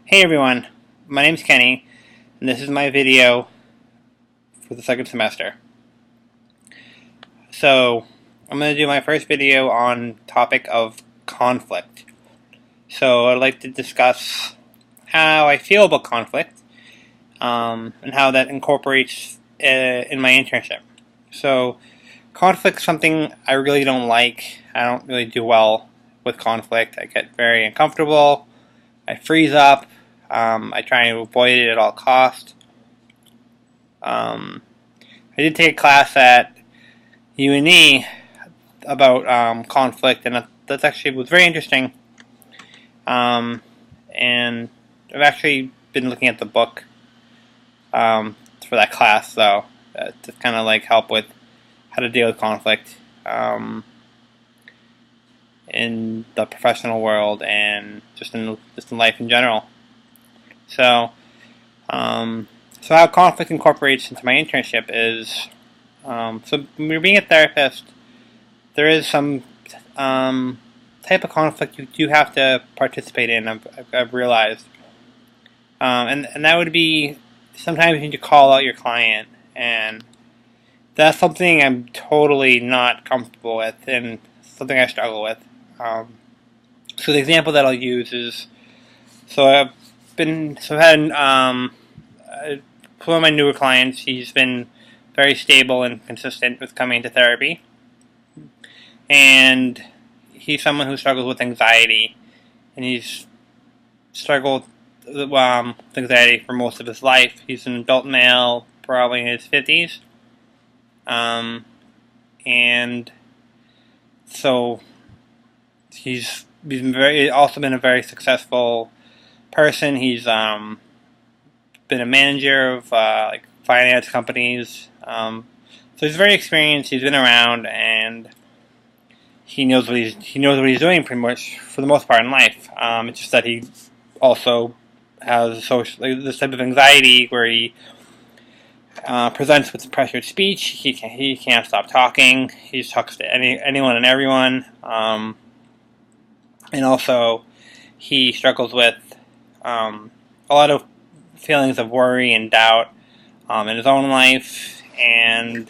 Hey everyone, my name's Kenny, and this is my video for the second semester. So, I'm going to do my first video on topic of conflict. So, I'd like to discuss how I feel about conflict, and how that incorporates in my internship. So, conflict is something I really don't like. I don't really do well with conflict. I get very uncomfortable. I freeze up. I try to avoid it at all costs. I did take a class at UNE about conflict, and that actually was very interesting. And I've actually been looking at the book for that class, so to kind of like help with how to deal with conflict in the professional world and just in life in general. So, how conflict incorporates into my internship is, so when you're being a therapist, there is some type of conflict you do have to participate in. I've realized, and that would be sometimes you need to call out your client, and that's something I'm totally not comfortable with, and something I struggle with. So the example that I'll use is, I've had one of my newer clients. He's been very stable and consistent with coming to therapy, and he's someone who struggles with anxiety, and he's struggled with anxiety for most of his life. He's an adult male, probably in his 50s, and so he's also been a very successful person. He's been a manager of like finance companies. So he's very experienced. He's been around, and he knows what he's doing pretty much for the most part in life. It's just that he also has this type of anxiety where he presents with pressured speech. He can't stop talking. He talks to anyone and everyone. And also, he struggles with a lot of feelings of worry and doubt in his own life and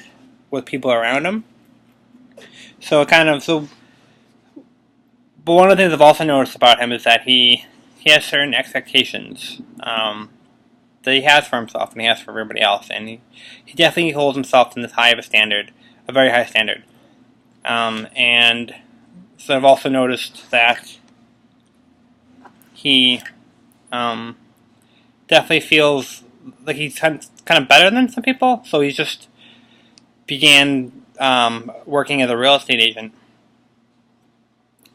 with people around him. But one of the things I've also noticed about him is that he has certain expectations that he has for himself and he has for everybody else, and he definitely holds himself in this high of a standard, a very high standard. And so I've also noticed that he definitely feels like he's kind of better than some people. So he just began working as a real estate agent,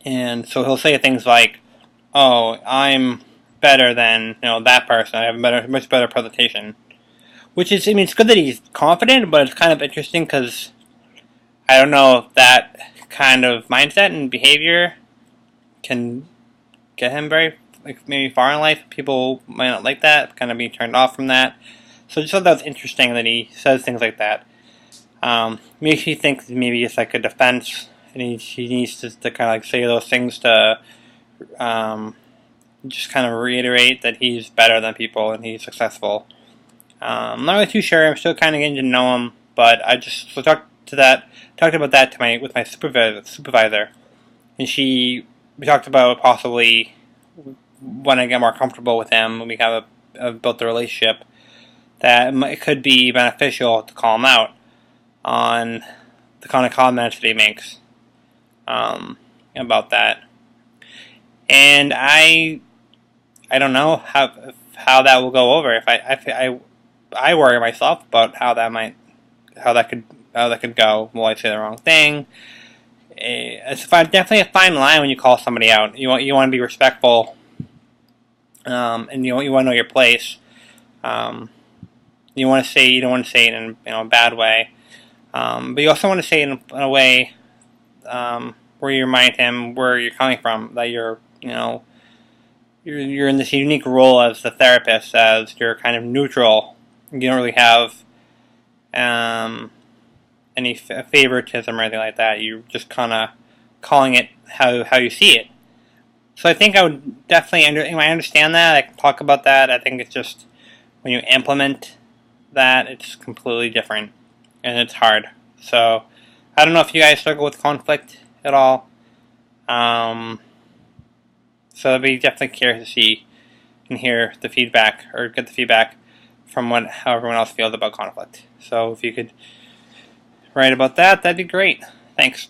and so he'll say things like, "Oh, I'm better than that person. I have a much better presentation." Which is, it's good that he's confident, but it's kind of interesting because I don't know if that kind of mindset and behavior can get him very, maybe far in life. People might not like that, kind of be turned off from that. So I just thought that was interesting that he says things like that. Makes me think maybe it's like a defense, and he needs to kind of like say those things to just kind of reiterate that he's better than people and he's successful. I'm not really too sure. I'm still kind of getting to know him, but I just talked about that with my supervisor, and we talked about possibly when I get more comfortable with him, when we have built the relationship, that it could be beneficial to call him out on the kind of comments that he makes about that. And I don't know how that will go over. If I worry myself about how that could go. Will I say the wrong thing? It's definitely a fine line when you call somebody out. You want to be respectful, and you want to know your place. You don't want to say it in a bad way, but you also want to say it in a way where you remind him where you're coming from. That you're in this unique role as the therapist, as you're kind of neutral. You don't really have any favoritism or anything like that. You're just kind of calling it how you see it. So I think I would definitely I understand that. I can talk about that. I think it's just when you implement that, it's completely different and it's hard. So I don't know if you guys struggle with conflict at all. So I'd be definitely curious to see and hear the feedback or get the feedback from how everyone else feels about conflict. So if you could write about that, that'd be great. Thanks.